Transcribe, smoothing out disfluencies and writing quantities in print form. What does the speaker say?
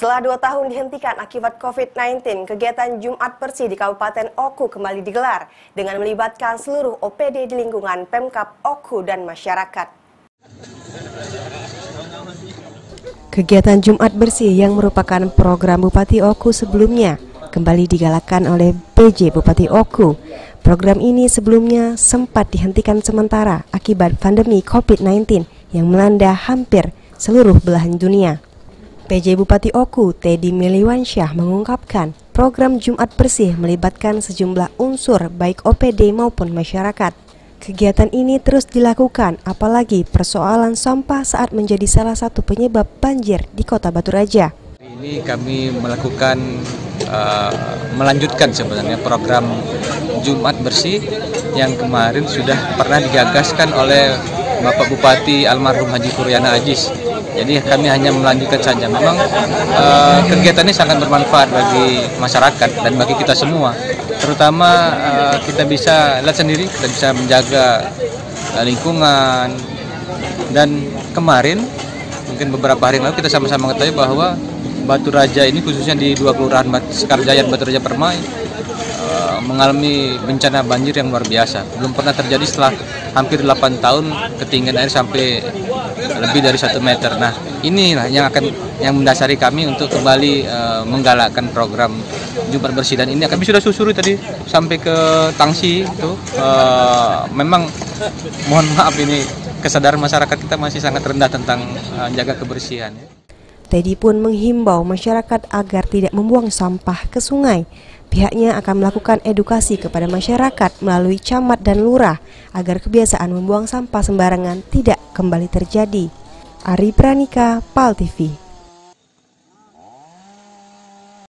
Setelah 2 tahun dihentikan akibat COVID-19, kegiatan Jumat Bersih di Kabupaten Oku kembali digelar dengan melibatkan seluruh OPD di lingkungan Pemkab Oku dan masyarakat. Kegiatan Jumat Bersih yang merupakan program Bupati Oku sebelumnya kembali digalakkan oleh PJ Bupati Oku. Program ini sebelumnya sempat dihentikan sementara akibat pandemi COVID-19 yang melanda hampir seluruh belahan dunia. PJ Bupati Oku, Teddy Miliwansyah mengungkapkan program Jumat Bersih melibatkan sejumlah unsur baik OPD maupun masyarakat. Kegiatan ini terus dilakukan apalagi persoalan sampah saat menjadi salah satu penyebab banjir di Kota Batu Raja. Ini kami melakukan melanjutkan sebenarnya program Jumat Bersih yang kemarin sudah pernah digagaskan oleh Bapak Bupati almarhum Haji Kuryana Ajis. Jadi kami hanya melanjutkan saja. Memang kegiatan ini sangat bermanfaat bagi masyarakat dan bagi kita semua. Terutama kita bisa lihat sendiri, kita bisa menjaga lingkungan. Dan kemarin, mungkin beberapa hari lalu kita sama-sama mengetahui bahwa Batu Raja ini khususnya di 2 kelurahan Sekarjaya dan Batu Raja Permai mengalami bencana banjir yang luar biasa. Belum pernah terjadi setelah hampir 8 tahun ketinggian air sampai lebih dari 1 meter. Nah, inilah yang mendasari kami untuk kembali menggalakkan program Jumat Bersih, dan ini kami sudah susuri tadi sampai ke Tangsi itu. Memang mohon maaf, ini kesadaran masyarakat kita masih sangat rendah tentang jaga kebersihan. Teddy pun menghimbau masyarakat agar tidak membuang sampah ke sungai. Pihaknya akan melakukan edukasi kepada masyarakat melalui camat dan lurah agar kebiasaan membuang sampah sembarangan tidak kembali terjadi. Ari Pranika, PAL TV.